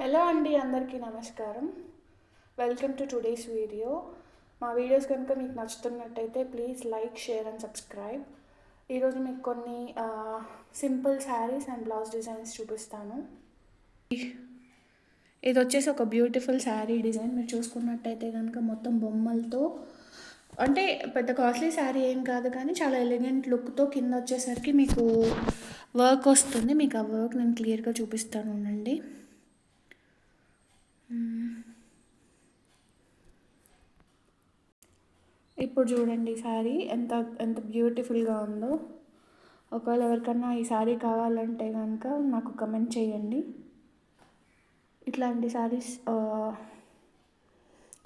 Hello అండి, అందరికీ నమస్కారం. Welcome to today's video. మా వీడియోస్ కనుక మీకు నచ్చుతున్నట్టయితే please like, share and subscribe. ఈరోజు మీకు కొన్ని simple sarees and blouse designs చూపిస్తాను. ఇది వచ్చేసి ఒక బ్యూటిఫుల్ శారీ డిజైన్. మీరు చూసుకున్నట్టయితే కనుక మొత్తం బొమ్మలతో, అంటే పెద్ద కాస్ట్లీ శారీ ఏం కాదు, కానీ చాలా ఎలిగెంట్ లుక్తో కింద వచ్చేసరికి మీకు వర్క్ వస్తుంది. మీకు ఆ వర్క్ నేను క్లియర్గా చూపిస్తాను ఉండండి. ఇప్పుడు చూడండి శారీ ఎంత ఎంత బ్యూటిఫుల్గా ఉందో. ఒకవేళ ఎవరికన్నా ఈ శారీ కావాలంటే కనుక నాకు కమెంట్ చేయండి. ఇట్లాంటి శారీస్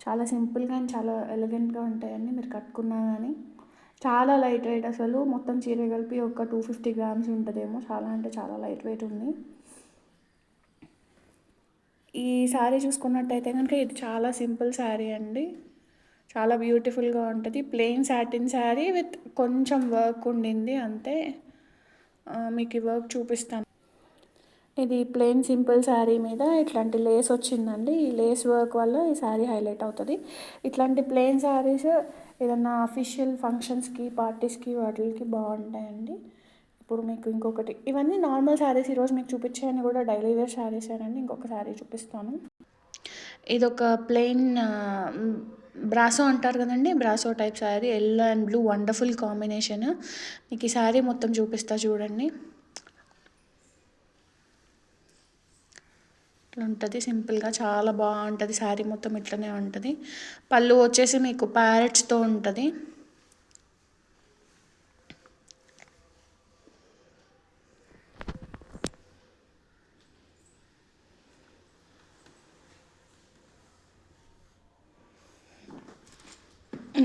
చాలా సింపుల్గా అండ్ చాలా ఎలిగెంట్గా ఉంటాయండి. మీరు కట్టుకున్నా కానీ చాలా లైట్ వెయిట్, అసలు మొత్తం చీర కలిపి ఒక 250 గ్రామ్స్ ఉంటుందేమో. చాలా అంటే చాలా లైట్ వెయిట్ ఉంది. ఈ శారీ చూసుకున్నట్టయితే కనుక ఇది చాలా సింపుల్ శారీ అండి. చాలా బ్యూటిఫుల్గా ఉంటుంది. ప్లెయిన్ సాటిన్ శారీ విత్ కొంచెం వర్క్ ఉండింది అంతే. మీకు ఈ వర్క్ చూపిస్తాను. ఇది ప్లెయిన్ సింపుల్ శారీ మీద ఇట్లాంటి లేస్ వచ్చిందండి. ఈ లేస్ వర్క్ వల్ల ఈ శారీ హైలైట్ అవుతుంది. ఇట్లాంటి ప్లెయిన్ శారీస్ ఏదన్నా అఫీషియల్ ఫంక్షన్స్కి, పార్టీస్కి, వాటికి బాగుంటాయండి. ఇప్పుడు మీకు ఇంకొకటి, ఇవన్నీ నార్మల్ శారీస్. ఈరోజు మీకు చూపించాయని కూడా డైలీ వేర్ శారీస్ అండి. ఇంకొక శారీ చూపిస్తాను. ఇది ఒక ప్లెయిన్ బ్రాసో అంటారు కదండి, brasso type sari. Yellow and blue wonderful combination. మీకు ఈ శారీ మొత్తం చూపిస్తా చూడండి. ఇట్లా ఉంటుంది సింపుల్గా, చాలా బాగుంటుంది. శారీ మొత్తం ఇట్లనే ఉంటుంది. పళ్ళు వచ్చేసి మీకు ప్యారెట్స్తో ఉంటుంది.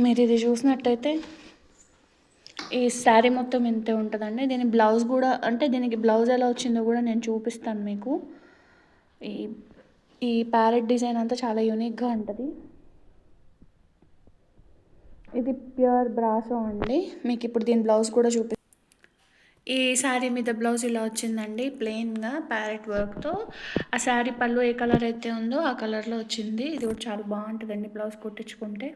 మీరు ఇది చూసినట్టయితే ఈ శారీ మొత్తం ఇంతే ఉంటుందండి. దీని బ్లౌజ్ కూడా, అంటే దీనికి బ్లౌజ్ ఎలా వచ్చిందో కూడా నేను చూపిస్తాను మీకు. ఈ ఈ ప్యారెట్ డిజైన్ అంతా చాలా యూనిక్గా ఉంటుంది. ఇది ప్యూర్ బ్రాసో అండి. మీకు ఇప్పుడు దీని బ్లౌజ్ కూడా ఈ శారీ మీద బ్లౌజ్ ఇలా వచ్చిందండి, ప్లెయిన్గా ప్యారెట్ వర్క్తో. ఆ శారీ పళ్ళు ఏ కలర్ అయితే ఉందో ఆ కలర్లో వచ్చింది. ఇది కూడా చాలా బాగుంటుందండి బ్లౌజ్ కుట్టించుకుంటే.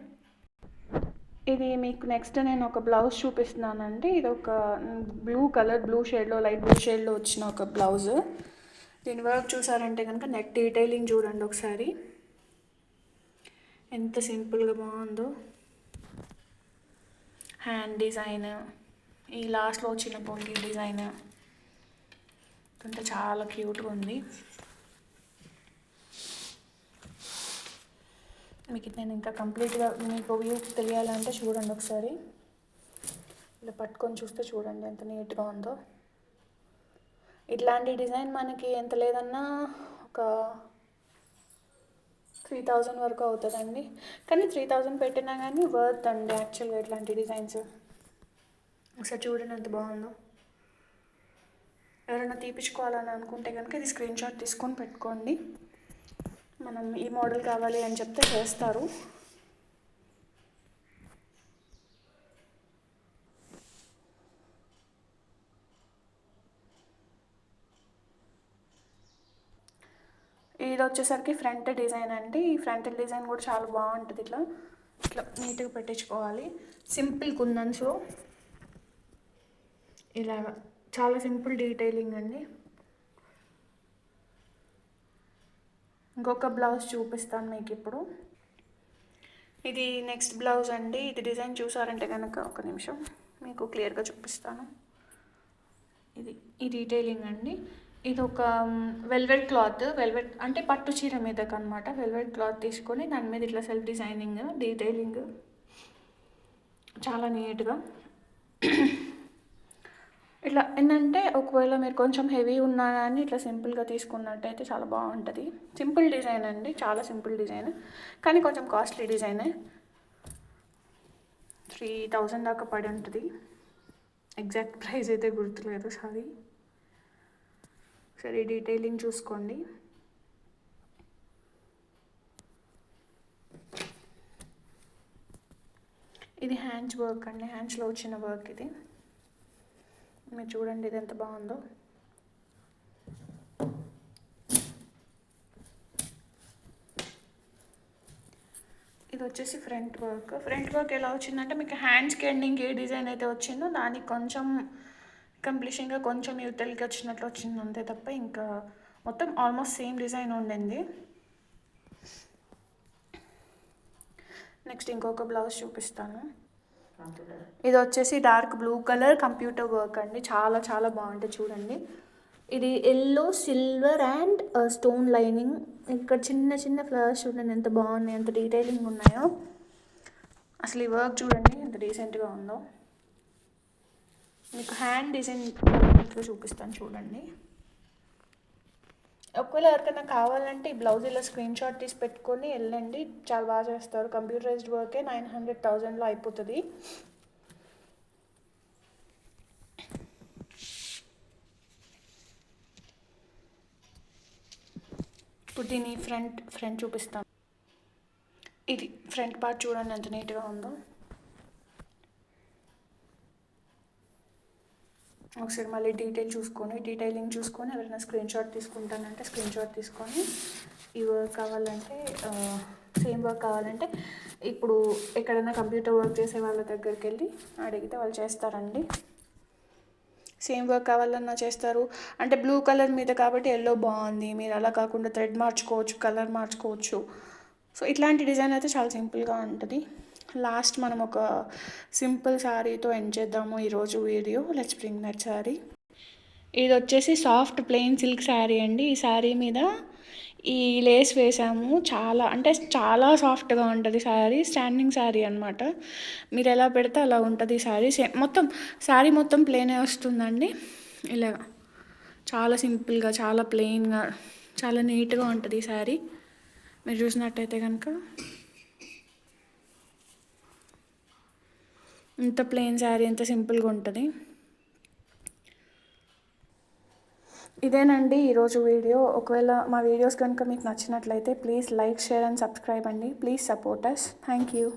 ఇది మీకు నెక్స్ట్ నేను ఒక బ్లౌజ్ చూపిస్తున్నానండి. ఇది ఒక బ్లూ షేడ్లో, లైట్ బ్లూ షేడ్లో వచ్చిన ఒక బ్లౌజ్. దీని వర్క్ చూసారంటే కనుక నెక్ డీటెయిలింగ్ చూడండి ఒకసారి, ఎంత సింపుల్గా బాగుందో. హ్యాండ్ డిజైన్, ఈ లాస్ట్లో వచ్చిన పొంగి డిజైన్ అంటే చాలా క్యూట్గా ఉంది. మీకు నేను ఇంకా కంప్లీట్గా మీకు వ్యూ తెలియాలంటే చూడండి ఒకసారి. ఇలా పట్టుకొని చూస్తే చూడండి ఎంత నీట్గా ఉందో. ఇట్లాంటి డిజైన్ మనకి ఎంత లేదన్నా ఒక 3000 వరకు అవుతుందండి. కానీ 3000 పెట్టినా కానీ వర్త్ అండి యాక్చువల్గా ఇట్లాంటి డిజైన్స్. ఒకసారి చూడండి ఎంత బాగుందో. ఎవరైనా తీపించుకోవాలని అనుకుంటే కనుక ఇది స్క్రీన్ షాట్ తీసుకొని పెట్టుకోండి. మనం ఈ మోడల్ కావాలి అని చెప్తే చేస్తారు. ఇది వచ్చేసరికి ఫ్రంట్ డిజైన్ అండి. ఈ ఫ్రంట్ డిజైన్ కూడా చాలా బాగుంటుంది. ఇట్లా ఇట్లా నీట్గా పెట్టించుకోవాలి. సింపుల్ కుందన్స్లో ఇలా చాలా సింపుల్ డీటెయిలింగ్ అండి. ఇంకొక బ్లౌజ్ చూపిస్తాను మీకు ఇప్పుడు. ఇది నెక్స్ట్ బ్లౌజ్ అండి. ఇది డిజైన్ చూసారంటే కనుక ఒక నిమిషం మీకు క్లియర్గా చూపిస్తాను. ఇది ఈ డీటెయిలింగ్ అండి. ఇది ఒక వెల్వెట్ క్లాత్, వెల్వెట్ అంటే పట్టు చీర మీదకి అనమాట. వెల్వెట్ క్లాత్ తీసుకొని దాని మీద ఇట్లా సెల్ఫ్ డిజైనింగ్, డీటెయిలింగ్ చాలా నీట్గా. ఇట్లా ఏంటంటే ఒకవేళ మీరు కొంచెం హెవీ ఉన్నా కానీ ఇట్లా సింపుల్గా తీసుకున్నట్టయితే చాలా బాగుంటుంది. సింపుల్ డిజైన్ అండి, చాలా సింపుల్ డిజైన్, కానీ కొంచెం కాస్ట్లీ డిజైనే. 3000 దాకా పడి ఉంటుంది. ఎగ్జాక్ట్ ప్రైస్ అయితే గుర్తులేదు, సారీ. సరే డీటెయిలింగ్ చూసుకోండి. ఇది హ్యాండ్స్ వర్క్ అండి, హ్యాండ్స్లో వచ్చిన వర్క్ ఇది. మీరు చూడండి ఇది ఎంత బాగుందో. ఇది వచ్చేసి ఫ్రంట్ వర్క్ ఎలా వచ్చిందంటే మీకు హ్యాండ్స్కి ఎండింగ్ ఏ డిజైన్ అయితే వచ్చిందో దానికి కొంచెం కంప్లీషన్గా కొంచెం యూతలకి వచ్చినట్లు వచ్చింది అంతే తప్ప ఇంకా మొత్తం ఆల్మోస్ట్ సేమ్ డిజైన్ ఉండింది. నెక్స్ట్ ఇంకొక బ్లౌజ్ చూపిస్తాను. ఇది వచ్చేసి dark blue colour computer work అండి, చాలా చాలా బాగుంటుంది చూడండి. ఇది yellow silver and stone lining. ఇక్కడ చిన్న చిన్న ఫ్లవర్స్ చూడండి ఎంత బాగున్నాయి, ఎంత డీటెయిలింగ్ ఉన్నాయో. అసలు ఈ వర్క్ చూడండి ఎంత డీసెంట్గా ఉందో. మీకు హ్యాండ్ డిజైన్ చూపిస్తాను చూడండి. ఒకవేళ ఎవరికైనా కావాలంటే ఈ బ్లౌజ్ ఇలా స్క్రీన్ షాట్ తీసి పెట్టుకొని వెళ్ళండి, చాలా బాగా చేస్తారు. కంప్యూటరైజ్డ్ వర్కే 900,000లో అయిపోతుంది. ఇప్పుడు దీని ఫ్రంట్ చూపిస్తాను. ఇది ఫ్రంట్ పార్ట్ చూడండి ఎంత నీట్గా ఉందో. ఒకసారి మళ్ళీ డీటెయిలింగ్ చూసుకొని ఎవరైనా స్క్రీన్ షాట్ తీసుకుంటానంటే స్క్రీన్ షాట్ తీసుకొని ఈ వర్క్ కావాలంటే సేమ్ వర్క్ కావాలంటే ఇప్పుడు ఎక్కడైనా కంప్యూటర్ వర్క్ చేసే వాళ్ళ దగ్గరికి వెళ్ళి అడిగితే వాళ్ళు చేస్తారండి. సేమ్ వర్క్ కావాలన్నా చేస్తారు. అంటే బ్లూ కలర్ మీద కాబట్టి ఎల్లో బాగుంది, మీరు అలా కాకుండా థ్రెడ్ మార్చుకోవచ్చు, కలర్ మార్చుకోవచ్చు. సో ఇట్లాంటి డిజైన్ అయితే చాలా సింపుల్గా ఉంటుంది. లాస్ట్ మనం ఒక సింపుల్ శారీతో ఎండ్ చేద్దాము ఈరోజు video. Let's bring that sari. ఇది వచ్చేసి సాఫ్ట్ ప్లెయిన్ సిల్క్ శారీ అండి. ఈ శారీ మీద ఈ లేస్ వేసాము, చాలా సాఫ్ట్గా ఉంటుంది శారీ. స్టాండింగ్ శారీ అనమాట, మీరు ఎలా పెడితే అలా ఉంటుంది శారీ. శారీ మొత్తం ప్లెయినే వస్తుందండి. ఇలా చాలా సింపుల్గా, చాలా ప్లెయిన్గా, చాలా నీట్గా ఉంటుంది ఈ శారీ. మీరు చూసినట్టయితే కనుక ఇంత ప్లెయిన్ శారీ ఎంత సింపుల్గా ఉంటుంది. ఇదేనండి ఈరోజు వీడియో. ఒకవేళ మా వీడియోస్ కనుక మీకు నచ్చినట్లయితే please like, share and subscribe అండి. Please support us. Thank you.